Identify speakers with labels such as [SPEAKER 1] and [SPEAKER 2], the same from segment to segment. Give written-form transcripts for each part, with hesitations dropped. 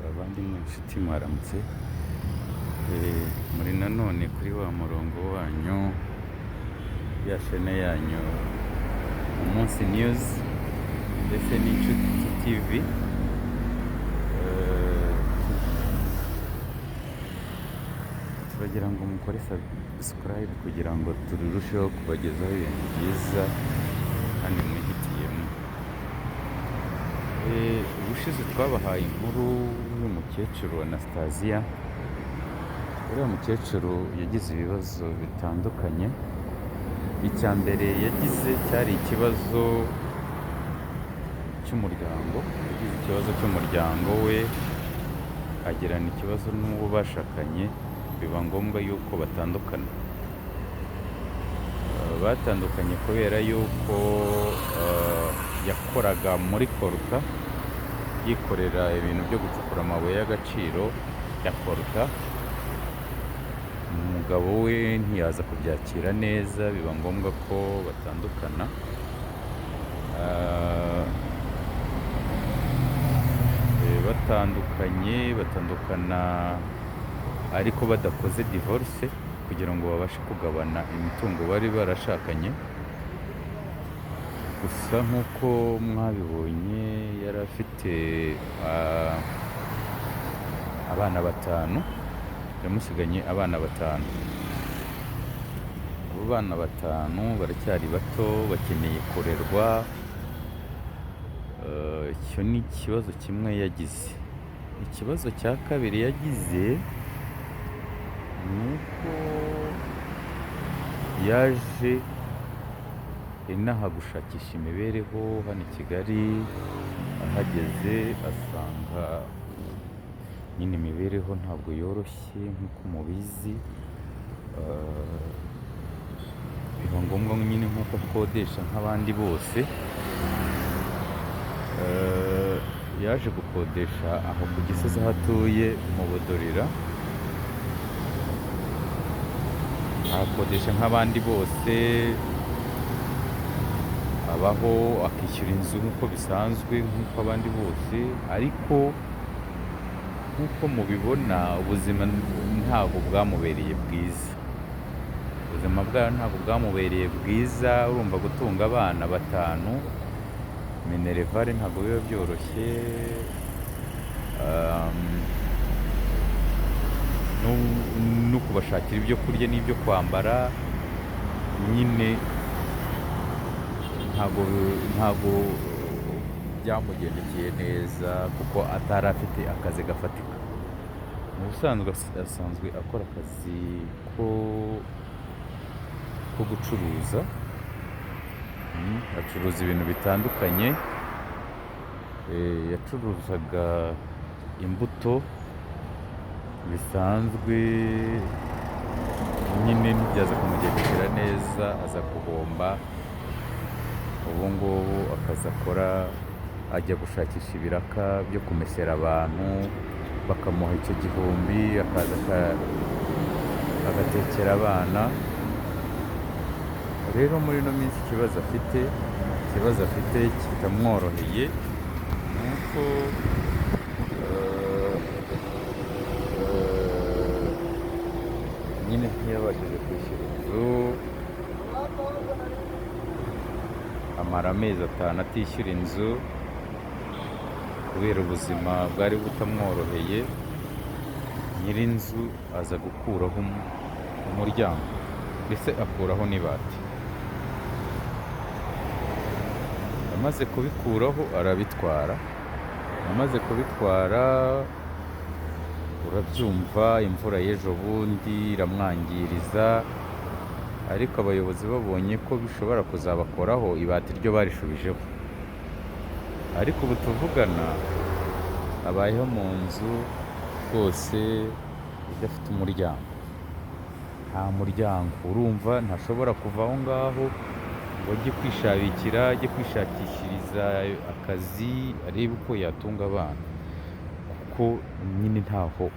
[SPEAKER 1] Bavandimwe inshuti mwaramutse, muri nanone kuri wa murongo wanyu ya shene yanyu Umunsi News ndetse n'Inshuti TV. Turagira ngo mukore subscribe kugira ngo turusheho kubagezaho ibintu byiza kandi mwihitiyemo. Ubushize twabahaye inkuru y'umukecuru Anastasia. Uriya mukecuru yagize ibibazo bitandukanye. Icya mbere yagize cyari ikibazo cy'umuryango. Yagize ikibazo cy'umuryango we, agirana ikibazo n'uwo bashakanye, biba ngombwa yuko batandukana. Batandukanye kubera yuko yakoraga muri Koruta, yikorera ibintu byo gucukura amabuye y'agaciro ya Koruta. Umugabo we ntiyaza kubyakira neza, biba ngombwa ko batandukana. Batandukana ariko badakoze divorce, kugira ngo babashe kugabana imitungo bari barashakanye. Gusa nk'uko mwabibonye yari afite abana batanu, yamusiganye abana batanu. Abo bana batanu baracyari bato, bakeneye kurerwa. Icyo ni ikibazo kimwe yagize. Ikibazo cya kabiri yagize ni uko yaje inaha gushakisha imibereho hano i Kigali. Ahageze asanga nyine imibereho ntabwo yoroshye nk'uko mubizi. Biba ngombwa nyine nk'uko akodesha nk'abandi bose. Yaje gukodesha aho ku Gisozi aho atuye mu Budorera, ahakodesha nk'abandi bose, abaho akishyura inzu nk'uko bisanzwe nk'uko abandi bose. Ariko nk'uko mubibona ubuzima ntabwo bwamubereye bwiza. Ubuzima bwayo ntabwo bwamubereye bwiza. Urumva gutunga abana batanu minerevare ntabwo biba byoroshye. No kubashakira ibyo kurya n'ibyo kwambara nyine ntabwo byamugendekeye neza, kuko atari afite akazi gafatika. Mu busanzwe asanzwe akora akazi ko gucuruza. Acuruza ibintu bitandukanye. Yacuruzaga imbuto bisanzwe, nyine ntibyaza kumugendekera neza, aza guhomba. Ubu ngubu akazi akora, ajya gushakisha ibiraka byo kumesera abantu, bakamuha icyo gihumbi, akaza agatekera abana. Rero muri ino minsi ikibazo afite kitamworoheye ni uko nyine ntiyabashije kwishyura inzu. Amara amezi 5 atishyura inzu kubera ubuzima bwari butamworoheye. Nyir'inzu aza gukuraho umuryango, mbese akuraho n'ibati. Amaze kubikuraho arabitwara. Amaze kubitwara, urabyumva, imvura y'ejo bundi iramwangiriza. Ariko abayobozi babonye ko bishobora kuzabakoraho, ibati ryo barishubijeho. Ariko ubu tuvugana abayeho mu nzu rwose idafite umuryango. Nta muryango. Urumva ntashobora kuva aho ngaho ngo ajye kwishabikira, ajye kwishakishiriza akazi, arebe uko yatunga abana, kuko nyine ntaho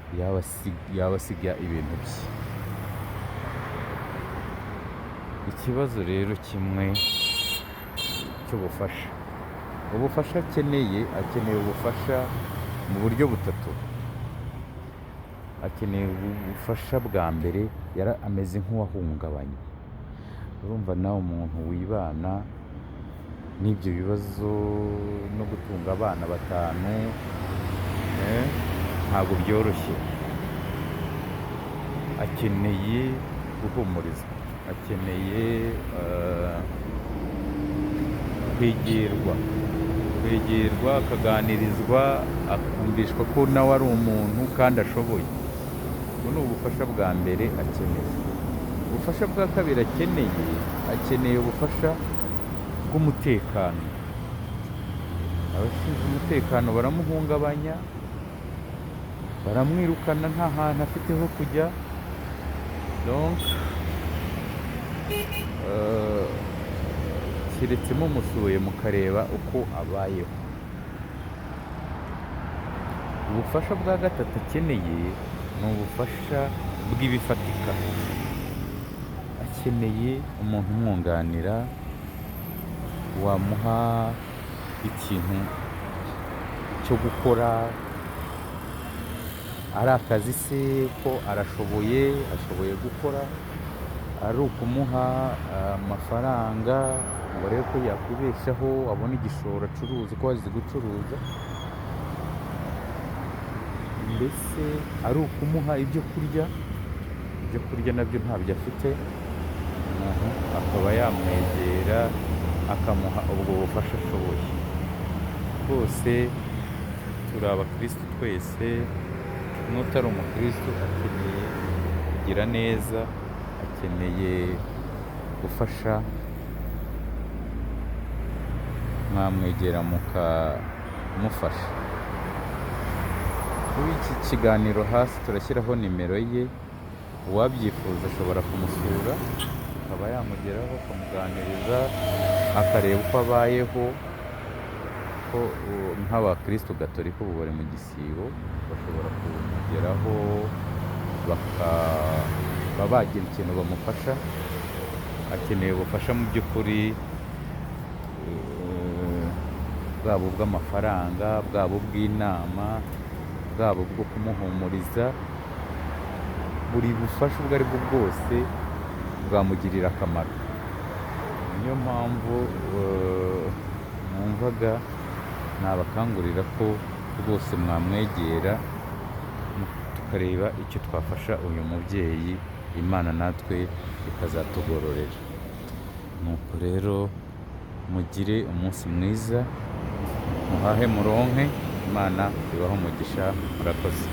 [SPEAKER 1] yaba asiga ibintu bye. Ikibazo rero kimwe cy'ubufasha. Ubufasha akeneye ubufasha mu buryo butatu. akeneye ubufasha bwa mbere, ameze nk'uwahungabanye. Urumva nawe umuntu wibana n'ibyo bibazo no gutunga abana 5 ntabwo byoroshye. Akeneye guhumurizwa, akeneye kwegerwa, akaganirizwa, akumvishwa ko nawe ari umuntu kandi ashoboye. Ubu ni ubufasha bwa mbere akeneye. Ubufasha bwa kabiri akeneye ubufasha bw'umutekano. Abashinzwe umutekano baramuhungabanya, baramwirukana nta hantu afite ho kujya. Donc keretse mumusuye mukareba uko abayeho. Ubufasha bwa gatatu akeneye ni ubufasha bw'ibifatika. Akeneye umuntu umwunganira, wamuha ikintu cyo gukora, ari akazi se ko ashoboye gukora, ari ukumuha amafaranga ngo arebe ko yakwibeshaho, abona igishoro acuruza, ko azi gucuruza, mbese ari ukumuha ibyo kurya nabyo ntabyo afite. Umuntu akaba yamwegera akamuha ubwo bufasha ashoboye. Rwose turi abakristo twese, n'utari umukristo akeneye kugira neza, akeneye gufasha, mwamwegera mukamufasha. Kuri iki kiganiro hasi turashyiraho nimero ye, uwabyifuza ashobora kumusura, akaba yamugeraho akamuganiriza, akareba uko abayeho. Ko nk'abakristo gatolika ubu bari mu gisibo, bashobora kumugeraho bakaba bagira ikintu bamufasha. Akeneye ubufasha mu by'ukuri, bwaba ubw'amafaranga, bwaba ubw'inama, bwaba bwo kumuhumuriza. Buri bufasha ubwo ari bwo bwose bwamugirira akamaro. Niyo mpamvu numvaga nabakangurira ko rwose mwamwegera tukareba icyo twafasha uyu mubyeyi, Imana natwe ikazatugororera. Nuko rero mugire umunsi mwiza, muhahe muronke, Imana ibahe umugisha. Murakoze.